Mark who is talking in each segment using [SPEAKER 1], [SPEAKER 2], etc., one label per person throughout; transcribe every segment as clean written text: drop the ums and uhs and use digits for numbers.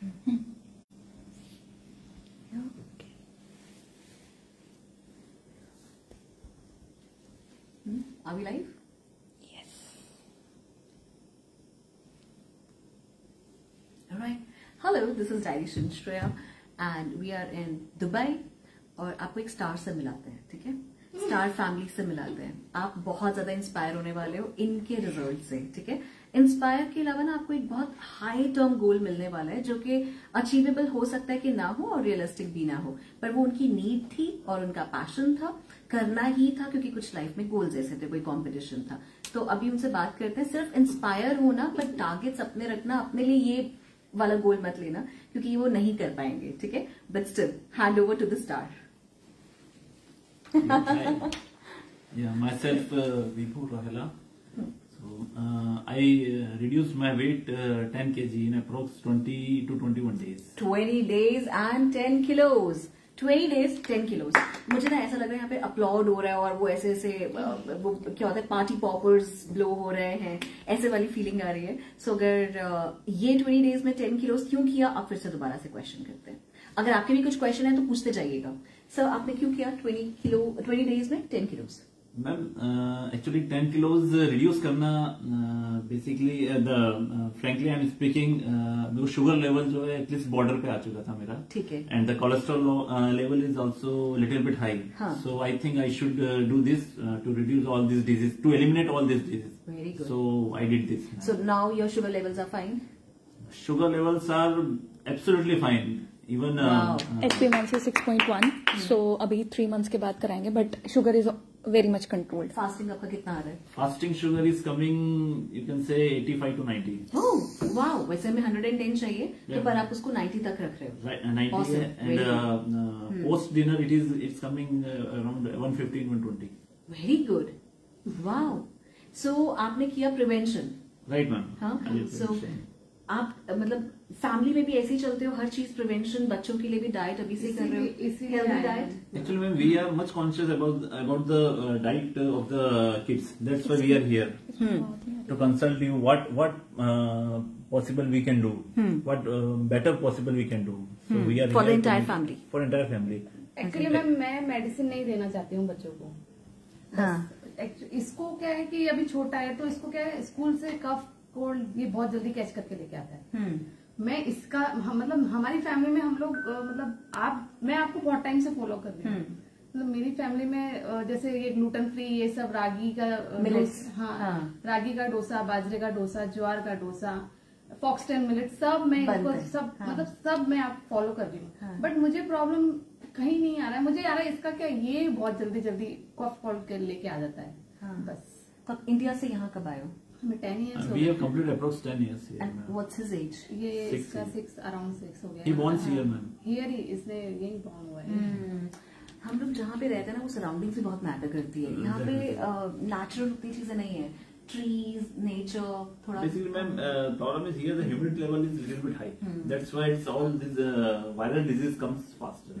[SPEAKER 1] Are we live?
[SPEAKER 2] Yes.
[SPEAKER 1] Alright. Hello, this is Dietitian Shreya and we are in Dubai और आपको एक star से मिलाते हैं, ठीक है? स्टार फैमिली से मिलाते हैं। आप बहुत ज्यादा इंस्पायर होने वाले हो इनके रिजल्ट से, ठीक है? इंस्पायर के अलावा ना आपको एक बहुत हाई टर्म गोल मिलने वाला है जो कि अचीवेबल हो सकता है कि ना हो और रियलिस्टिक भी ना हो, पर वो उनकी नीड थी और उनका पैशन था, करना ही था क्योंकि कुछ लाइफ में गोल्स ऐसे थे, कोई कॉम्पिटिशन था। तो अभी उनसे बात करते हैं। सिर्फ इंस्पायर होना पर टारगेट्स अपने रखना, अपने लिए ये वाला गोल मत लेना क्योंकि वो नहीं कर पाएंगे, ठीक है? But still hand over to the star.
[SPEAKER 3] Yeah, myself Vipul Rahela. So I reduced my weight 10 kg in approx 20 to 21 days.
[SPEAKER 1] 20 days and 10 kilos. 20 days 10 kilos. मुझे ना ऐसा लग रहा है यहाँ पे अपलॉड हो रहा है और वो ऐसे ऐसे वो क्या होता है, पार्टी पॉपर्स ब्लो हो रहे हैं, ऐसे वाली फीलिंग आ रही है। सो अगर ये 20 डेज में 10 किलोज क्यों किया, आप फिर से दोबारा से क्वेश्चन करते हैं। अगर आपके भी कुछ क्वेश्चन है तो पूछते जाइएगा। सर आपने क्यों किया 20 डेज में 10 kilos?
[SPEAKER 3] Ma'am actually 10 kilos reduce करना basically frankly I am speaking sugar level जो है एटलीस्ट बॉर्डर पे आ चुका था मेरा,
[SPEAKER 1] ठीक है,
[SPEAKER 3] and the cholesterol level is also little bit high. So I think I should do this to reduce all this disease, to eliminate all this disease.
[SPEAKER 1] Very good.
[SPEAKER 3] So I did this.
[SPEAKER 1] So now your sugar levels are fine?
[SPEAKER 3] Sugar levels are absolutely fine. Even
[SPEAKER 2] HbA1c 6.1. So अभी 3 months के बाद कराएंगे, but sugar is very much controlled.
[SPEAKER 1] Fasting आपका कितना आ रहा है?
[SPEAKER 3] Fasting sugar is coming, you can say 85 to 90.
[SPEAKER 1] Oh, wow! वैसे हमें 110 चाहिए, तो पर आप उसको 90 तक रख रहे हो।
[SPEAKER 3] Right, 90 awesome. And post dinner it's coming around 115, 120.
[SPEAKER 1] Very good. Wow! So आपने किया प्रिवेंशन?
[SPEAKER 3] Right, ma'am.
[SPEAKER 1] हाँ. So आप मतलब फैमिली में भी ऐसे ही चलते हो, हर चीज प्रिवेंशन, बच्चों के लिए भी डाइट अभी से कर रहे हो, healthy diet?
[SPEAKER 3] Actually, ma'am, we are much conscious about the diet of the kids. That's why we are here to consult you. What possible we can do? What better possible we can do? So we are
[SPEAKER 1] for the
[SPEAKER 3] here
[SPEAKER 1] entire family.
[SPEAKER 3] For entire family.
[SPEAKER 4] Actually, मैं medicine नहीं देना चाहती हूँ बच्चों को।
[SPEAKER 1] हाँ।
[SPEAKER 4] इसको क्या है कि अभी छोटा है तो इसको क्या है, स्कूल से कफ कोल्ड ये बहुत जल्दी कैच करके लेके आता है। मैं इसका मतलब हमारी फैमिली में हम लोग मतलब मैं आपको बहुत टाइम से फॉलो कर रही हूँ। मतलब मेरी फैमिली में जैसे ये ग्लूटेन फ्री, ये सब रागी का रागी का डोसा, बाजरे का डोसा, ज्वार का डोसा, फॉक्सटेल मिलेट, सब मैं इनको सब मतलब सब मैं आप फॉलो कर रही हूँ। बट मुझे प्रॉब्लम कहीं नहीं आ रहा है। मुझे आ रहा है इसका क्या, ये बहुत जल्दी कफ कोल्ड लेके आ जाता है। बस।
[SPEAKER 1] तो इंडिया से यहाँ कब आए हो?
[SPEAKER 4] हमें 10 years हो
[SPEAKER 3] We have completed approx 10 years here.
[SPEAKER 1] And what's his age?
[SPEAKER 4] ये इसका 6 हो गया।
[SPEAKER 3] He born here, ma'am.
[SPEAKER 4] Here ही इसने यही born हुआ है।
[SPEAKER 1] हम लोग जहाँ पे रहते हैं ना वो सराउंडिंग से बहुत मैटर करती है। यहाँ पे नेचुरल उतनी चीजें नहीं है, ट्रीज, नेचर थोड़ा।
[SPEAKER 3] Basically, ma'am, problem is here the humidity level is little bit high. That's why it's all this viral disease comes faster.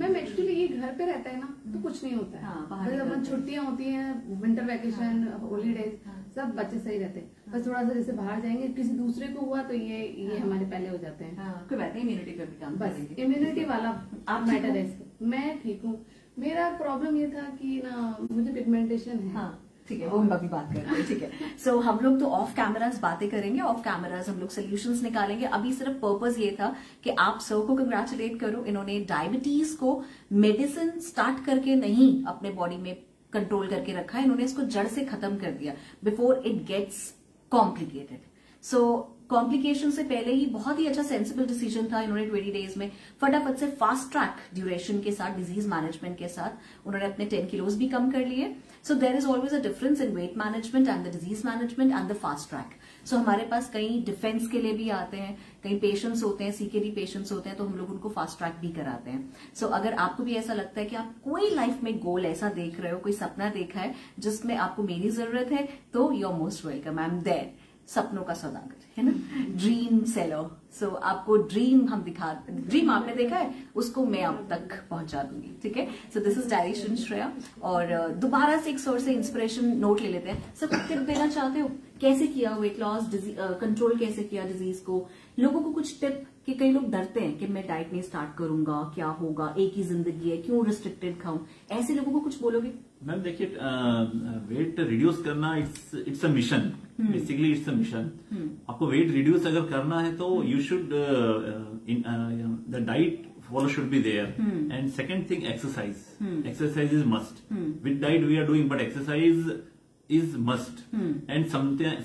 [SPEAKER 4] Ma'am actually ये घर पे रहता है ना तो कुछ नहीं होता है। जब छुट्टियां होती हैं, विंटर वैकेशन, हॉलीडेज, सब बच्चे सही रहते हैं। बस थोड़ा सा जैसे बाहर जाएंगे, किसी दूसरे को हुआ तो ये हमारे पहले हो जाते हैं।
[SPEAKER 1] कोई बात नहीं, इम्यूनिटी का भी काम
[SPEAKER 4] बस इम्यूनिटी वाला आप मैटर है। मैं ठीक हूँ। मेरा प्रॉब्लम ये था कि ना मुझे पिगमेंटेशन है।
[SPEAKER 1] ठीक है, वो हम अभी बात करेंगे, ठीक है। सो हम लोग तो ऑफ कैमरास बातें करेंगे, ऑफ कैमरास हम लोग सोल्यूशंस निकालेंगे। अभी सिर्फ पर्पस ये था कि आप सब को कंग्रेचुलेट करो। इन्होंने डायबिटीज को मेडिसिन स्टार्ट करके नहीं अपने बॉडी में कंट्रोल करके रखा है, इन्होंने इसको जड़ से खत्म कर दिया before it gets complicated. So complication से पहले ही बहुत ही अच्छा सेंसिबल डिसीजन था। इन्होंने 20 डेज में फटाफट से फास्ट ट्रैक ड्यूरेशन के साथ, डिजीज मैनेजमेंट के साथ उन्होंने अपने 10 किलोज भी कम कर लिए। So there is always a difference in weight management and the disease management and the fast track. So हमारे पास कई डिफेंस के लिए भी आते हैं, कई पेशेंट्स होते हैं, सीकेडी पेशेंट्स होते हैं, तो हम लोग उनको फास्ट ट्रैक भी कराते हैं। सो अगर आपको भी ऐसा लगता है कि आप कोई लाइफ में गोल ऐसा देख रहे हो, कोई सपना देखा है जिसमें आपको मेरी जरूरत है, तो you are most welcome. I am there. सपनों का सौदागर है ना, ड्रीम सेलर। सो आपको ड्रीम ड्रीम आपने देखा है, उसको मैं आप तक पहुंचा दूंगी, ठीक है। So this is direction Shreya. और दोबारा से एक सोर्स से इंस्पिरेशन नोट ले लेते हैं। सब टिप देना चाहते हो कैसे किया वेट लॉस, कंट्रोल कैसे किया डिजीज को, लोगों को कुछ टिप कि कई लोग डरते हैं कि मैं डाइट नहीं स्टार्ट करूंगा, क्या होगा, एक ही जिंदगी है, क्यों रिस्ट्रिक्टेड खाऊं, ऐसे लोगों को कुछ बोलोगे?
[SPEAKER 3] मैम देखिए, वेट रिड्यूस करना it's a mission, basically it's a mission. आपको वेट रिड्यूस अगर करना है तो you should the diet follow should be there, and second thing, exercise is must. With diet we are doing, but exercise is must. And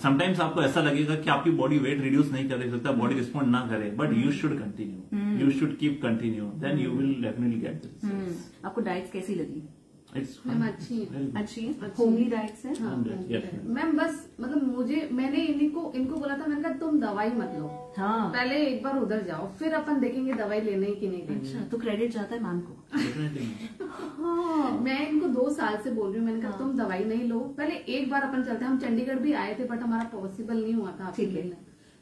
[SPEAKER 3] sometimes आपको ऐसा लगेगा कि आपकी बॉडी वेट रिड्यूस नहीं कर सकता, बॉडी रिस्पॉन्ड ना करे, but you should continue, you should keep continue, then you will definitely get the results.
[SPEAKER 1] आपको डाइट कैसी लगी?
[SPEAKER 4] मैम अच्छी है,
[SPEAKER 1] होमली डाइट्स है।
[SPEAKER 4] मैम बस मतलब मैंने इनको बोला था, मैंने कहा तुम दवाई मत लो,
[SPEAKER 1] हाँ,
[SPEAKER 4] पहले एक बार उधर जाओ, फिर अपन देखेंगे दवाई लेने की नहीं लेनी।
[SPEAKER 1] अच्छा, तो क्रेडिट जाता है मैम को।
[SPEAKER 4] हाँ, मैं इनको 2 साल से बोल रही हूँ, मैंने कहा तुम दवाई नहीं लो, पहले एक बार अपन चलते हैं। हम चंडीगढ़ भी आए थे, बट हमारा पॉसिबल नहीं हुआ था आपसे मिलना,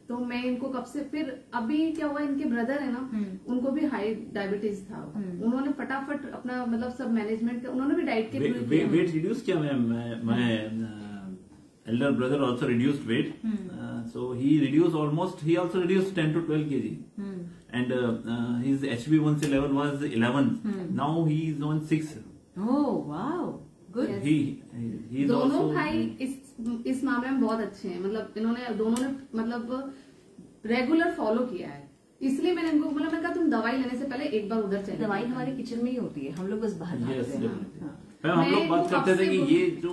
[SPEAKER 4] तो मैं इनको कब से, फिर अभी क्या हुआ, इनके ब्रदर है ना, उनको भी हाई डायबिटीज था, उन्होंने फटाफट अपना मतलब सब मैनेजमेंट, उन्होंने भी डाइट के
[SPEAKER 3] वेट रिड्यूस किया। मैं elder brother also reduced weight, so he also reduced 10 to 12 kg, and his HbA1c level was 11. Now he is on 6.
[SPEAKER 1] Oh wow, good.
[SPEAKER 3] He is
[SPEAKER 4] दोनों
[SPEAKER 3] also,
[SPEAKER 4] भाई इस मामले में बहुत अच्छे हैं, मतलब इन्होंने दोनों ने मतलब रेगुलर फॉलो किया है, इसलिए मैंने इनको बोला, मैंने कहा तुम दवाई लेने से पहले एक बार उधर चले।
[SPEAKER 1] दवाई हमारे किचन में ही होती है, हम लोग बस बाहर जाते हैं।
[SPEAKER 3] हम लोग बात करते थे कि ये जो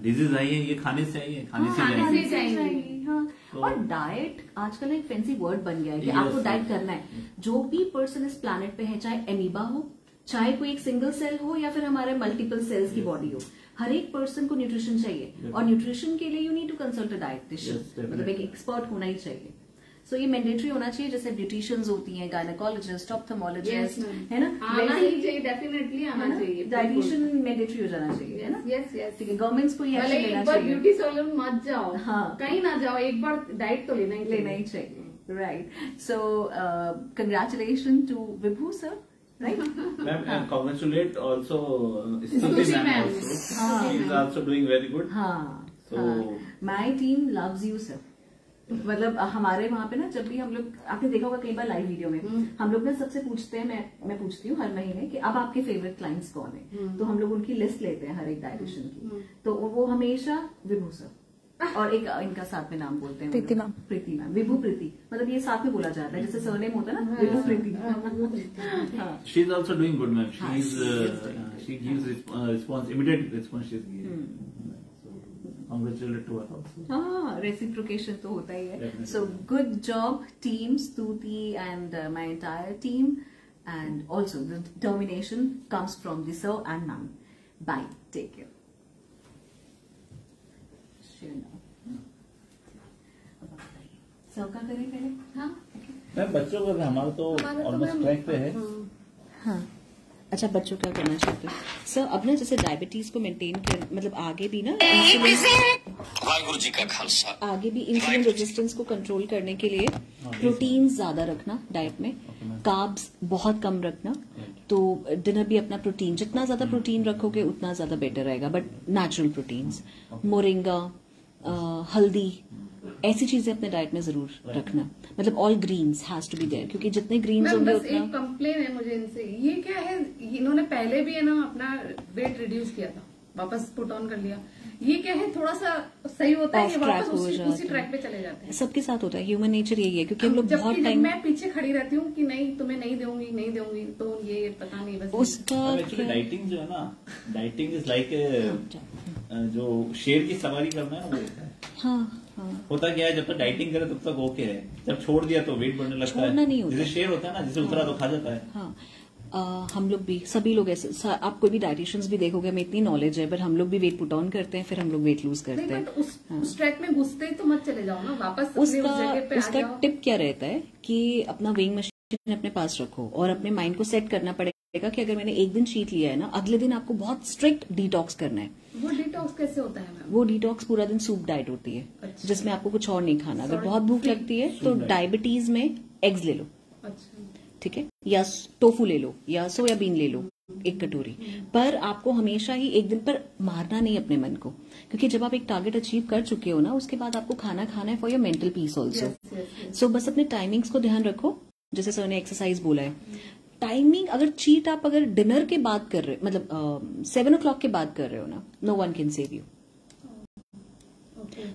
[SPEAKER 3] डिजीज आई है ये खाने से आई है, खाने से जाएंगे।
[SPEAKER 1] हाँ, और डाइट आजकल एक फैंसी वर्ड बन गया है कि आपको डाइट करना है। जो भी पर्सन इस प्लैनेट पे है, चाहे एमीबा हो, चाहे कोई एक सिंगल सेल हो, या फिर हमारे मल्टीपल सेल्स की बॉडी हो, हर एक पर्सन को न्यूट्रिशन चाहिए, और न्यूट्रिशन के लिए you need to consult a dietitian, मतलब एक एक्सपर्ट होना ही चाहिए। सो ये मैंडेटरी होना चाहिए, जैसे ब्यूटिशियंस होती हैं, गायनेकोलॉजिस्ट, ऑप्थेमोलॉजिस्ट, है ना,
[SPEAKER 4] आना ही चाहिए, डेफिनेटली आना चाहिए,
[SPEAKER 1] डाइटिशियन मैंडेटरी हो जाना चाहिए, है ना।
[SPEAKER 4] यस यस,
[SPEAKER 1] ठीक है, गवर्नमेंट्स को ये
[SPEAKER 4] भले
[SPEAKER 1] एक्शन लेना
[SPEAKER 4] एक बार
[SPEAKER 1] चाहिए।
[SPEAKER 4] ब्यूटी सैलून मत जाओ,
[SPEAKER 1] हाँ,
[SPEAKER 4] कहीं ना जाओ, एक बार डाइट तो लेना ही
[SPEAKER 1] चाहिए। Right, so congratulation to Vibhu sir, right?
[SPEAKER 3] Ma'am, and congratulate also Stuti ma'am also. She is also doing very good.
[SPEAKER 1] हाँ,
[SPEAKER 3] So
[SPEAKER 1] my team loves you sir. मतलब हमारे वहाँ पे ना, जब भी हम लोग, आपने देखा होगा कई बार लाइव वीडियो में, हम लोग ना सबसे पूछते हैं, मैं पूछती हूँ हर महीने कि अब आपके फेवरेट क्लाइंट्स कौन है, तो हम लोग उनकी लिस्ट लेते हैं हर एक डायटिशियन की, तो वो हमेशा विभू सर, और एक इनका साथ में नाम बोलते हैं,
[SPEAKER 2] प्रीति मैम,
[SPEAKER 1] प्रीति मैम, विभू प्रीति, मतलब ये साथ में बोला जाता है, जैसे सरनेम होता है ना, विभू प्रीति।
[SPEAKER 3] she is also doing good, ma'am. She gives immediate response. She is giving. So congratulate to her also.
[SPEAKER 1] हाँ, रेसिप्रोकेशन तो होता ही है। So good job team, Stuti and my entire team, and also the determination comes from the sir and ma'am. Bye, take care. Sir का करें पहले? हाँ,
[SPEAKER 3] ma'am बच्चों का हमारा तो ऑलमोस्ट ट्रैक पे है।
[SPEAKER 1] हाँ, अच्छा, बच्चों क्या करना चाहते हैं सर? अब ना जैसे डायबिटीज को मेंटेन कर, मतलब आगे भी ना
[SPEAKER 5] वाहिगुरु जी का खालसा,
[SPEAKER 1] आगे भी इंसुलिन रेजिस्टेंस को कंट्रोल करने के लिए प्रोटीन ज्यादा रखना डाइट में, कार्ब्स बहुत कम रखना, तो डिनर भी अपना प्रोटीन, जितना ज्यादा प्रोटीन रखोगे उतना ज्यादा बेटर रहेगा, बट नेचुरल प्रोटीन्स, मोरिंगा, हल्दी, ऐसी चीजें अपने डाइट में जरूर रखना, मतलब all greens has to be there, क्योंकि जितने ग्रीन्स होंगे
[SPEAKER 4] उतना। एक कंप्लेन है मुझे इनसे, ये क्या है, इन्होंने पहले भी है ना अपना वेट रिड्यूस किया था, वापस पुट ऑन कर लिया, ये क्या है, थोड़ा सा सही होता है, ये वापस उसी ट्रैक पे चले जाते हैं।
[SPEAKER 1] सबके साथ होता है, ह्यूमन नेचर यही है, क्योंकि हम लोग बहुत टाइम,
[SPEAKER 4] मैं पीछे खड़ी रहती हूँ कि नहीं तुम्हें नहीं दूंगी, तो ये पता नहीं, बस
[SPEAKER 1] उसका
[SPEAKER 3] डाइटिंग जो है ना, डाइटिंग इज लाइक जो शेर की सवारी करना है वो।
[SPEAKER 1] हाँ,
[SPEAKER 3] होता क्या है, जब तक डाइटिंग करे तब तक ओके है, जब छोड़ दिया तो वेट बढ़ने लगता है,
[SPEAKER 1] नहीं होता,
[SPEAKER 3] जैसे शेर होता है ना, जिसे उतरा तो खा जाता है।
[SPEAKER 1] हाँ, हम लोग भी, सभी लोग ऐसे, आप कोई भी डाइटिशियंस भी देखोगे, हमें इतनी नॉलेज है, बट हम लोग भी वेट पुट ऑन करते हैं, फिर हम लोग वेट लूज करते हैं।
[SPEAKER 4] उस ट्रैक में घुसते ही तो मत चले जाओ ना, वापस
[SPEAKER 1] उसका टिप क्या रहता है कि अपना वेइंग मशीन अपने पास रखो, और अपने माइंड को सेट करना पड़ेगा कि अगर मैंने एक दिन चीट लिया है ना, अगले दिन आपको बहुत स्ट्रिक्ट डिटॉक्स करना है।
[SPEAKER 4] वो डिटॉक्स कैसे होता है मैम?
[SPEAKER 1] वो डिटॉक्स पूरा दिन सूप डाइट होती है,
[SPEAKER 4] अच्छा।
[SPEAKER 1] जिसमें आपको कुछ और नहीं खाना। अगर बहुत भूख लगती है तो डायबिटीज में एग्स ले लो,
[SPEAKER 4] अच्छा,
[SPEAKER 1] ठीक है, या टोफू ले लो, या सोयाबीन ले लो, एक कटोरी, पर आपको हमेशा ही एक दिन पर मारना नहीं अपने मन को, क्योंकि जब आप एक टारगेट अचीव कर चुके हो ना, उसके बाद आपको खाना खाना है for your mental peace also. So बस अपने टाइमिंग्स को ध्यान रखो, जैसे सर ने एक्सरसाइज बोला है, टाइमिंग अगर चीट आप अगर डिनर के बाद कर रहे हो, मतलब 7 o'clock के बाद कर रहे हो ना, no one can save you,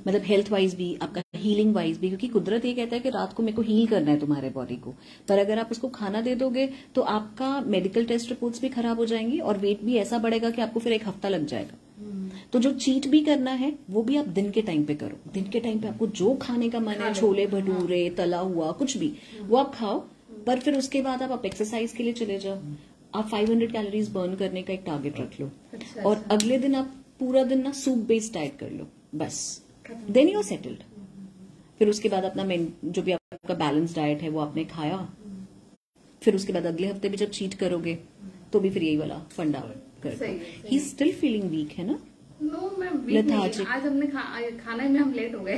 [SPEAKER 1] मतलब हेल्थ वाइज भी, आपका हीलिंग वाइज भी, क्योंकि कुदरत ये कहता है कि रात को मेरे को हील करना है तुम्हारे बॉडी को, पर अगर आप उसको खाना दे दोगे तो आपका मेडिकल टेस्ट रिपोर्ट्स भी खराब हो जाएंगी और वेट भी ऐसा बढ़ेगा कि आपको फिर 1 हफ्ता लग जाएगा। तो जो चीट भी करना है वो भी आप दिन के टाइम पे करो। दिन के टाइम पे आपको जो खाने का मन है, छोले भटूरे, तला हुआ कुछ भी, वो आप खाओ, पर फिर उसके बाद आप एक्सरसाइज के लिए चले जाओ। आप 500 कैलोरीज बर्न करने का एक टारगेट रख लो, और अगले दिन आप पूरा दिन ना सूप बेस्ड डाइट कर लो, बस देन यू आर सेटल्ड। फिर उसके बाद अपना जो भी आपका बैलेंस डाइट है वो आपने खाया, फिर उसके बाद अगले हफ्ते भी जब चीट करोगे तो भी फिर यही वाला फंडा कर। ही स्टिल फीलिंग वीक है ना?
[SPEAKER 4] नो मैम, वीक नहीं। आज हमने खाना में हम लेट हो गए,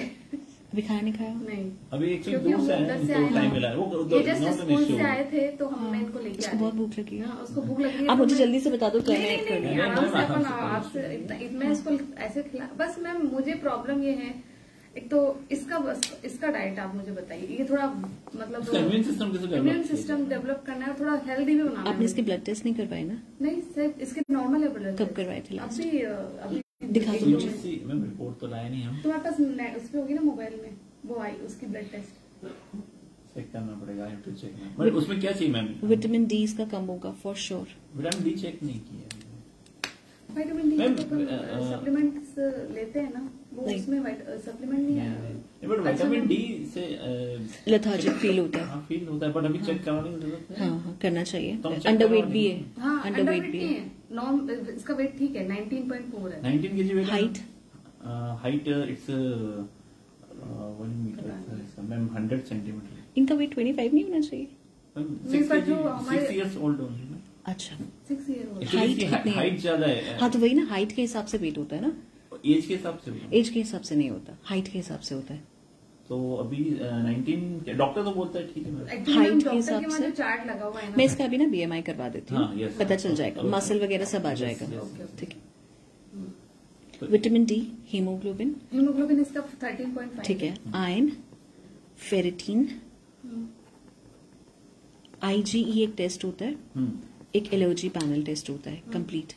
[SPEAKER 1] अभी खाना नहीं खाया?
[SPEAKER 4] नहीं,
[SPEAKER 3] अभी एक्चुअली दूर से आए, टाइम मिला है, वो
[SPEAKER 4] जस्ट स्कूल से आए थे तो हमने इनको लेके आए।
[SPEAKER 1] बहुत भूख लगी है,
[SPEAKER 4] उसको भूख लगी है।
[SPEAKER 1] आप मुझे जल्दी से बता दो क्या मैं ऐड कर दूं।
[SPEAKER 4] आराम से अपन आपसे मैं इसको ऐसे खिला, बस मैम मुझे प्रॉब्लम ये है, एक तो इसका डाइट आप मुझे बताइए, ये थोड़ा मतलब इम्यून सिस्टम डेवलप करना है, थोड़ा हेल्दी भी बनाना है।
[SPEAKER 1] आपने इसके ब्लड टेस्ट नहीं करवाए ना?
[SPEAKER 4] नहीं सिर्फ इसके नॉर्मल है ब्लड।
[SPEAKER 1] कब करवाए थे लास्ट?
[SPEAKER 4] अभी
[SPEAKER 1] दिखा दो मुझे।
[SPEAKER 3] मैम रिपोर्ट तो लाया नहीं हम।
[SPEAKER 4] तुम्हारे पास उस पे होगी ना मोबाइल में, वो आई उसकी ब्लड टेस्ट
[SPEAKER 3] चेक करना पड़ेगा, I have to check ma'am. But उसमें क्या चाहिए मैम?
[SPEAKER 1] विटामिन डी इसका कम होगा for sure.
[SPEAKER 3] Vitamin D check नहीं किया।
[SPEAKER 4] विटामिन डी सप्लीमेंट्स लेते हैं ना, वो उसमें सप्लीमेंट नहीं है।
[SPEAKER 3] बट विटामिन डी से
[SPEAKER 1] लेथार्जिक फील होता है।
[SPEAKER 3] हाँ फील होता है, बट अभी चेक करवाने की जरूरत है।
[SPEAKER 1] हाँ करना चाहिए।
[SPEAKER 3] तो
[SPEAKER 1] अंडरवेट भी है।
[SPEAKER 4] हाँ
[SPEAKER 1] अंडरवेट भी है।
[SPEAKER 4] नॉर्म इसका वेट ठीक है, 19.4 है।
[SPEAKER 3] 19 kg weight.
[SPEAKER 1] Height
[SPEAKER 3] it's 1 metre ma'am, 100 centimetre.
[SPEAKER 1] इनका वेट 25 नहीं होना चाहिए?
[SPEAKER 3] 6 years old only।
[SPEAKER 1] अच्छा
[SPEAKER 4] 6 year old।
[SPEAKER 1] हाइट कितनी है?
[SPEAKER 3] हाइट ज्यादा है।
[SPEAKER 1] हाँ तो वही ना, हाइट के हिसाब से वेट होता है ना,
[SPEAKER 3] एज के हिसाब से।
[SPEAKER 1] एज के हिसाब से नहीं होता, हाइट के हिसाब से होता है।
[SPEAKER 3] तो अभी 19 डॉक्टर तो बोलता है ठीक है मैम।
[SPEAKER 1] हाइट के हिसाब से
[SPEAKER 4] चार्ट लगा हुआ है ना,
[SPEAKER 1] मैं इसका अभी ना BMI करवा देती हूँ।
[SPEAKER 3] हाँ, yes,
[SPEAKER 1] पता चल जाएगा,
[SPEAKER 3] okay.
[SPEAKER 1] मसल वगैरह सब आ जाएगा।
[SPEAKER 3] yes.
[SPEAKER 1] ठीक है। विटामिन डी,
[SPEAKER 4] हीमोग्लोबिन इसका 13.5।
[SPEAKER 1] ठीक है। आयरन, फेरेटिन, IgE एक टेस्ट होता है, एक एलर्जी पैनल टेस्ट होता है कंप्लीट।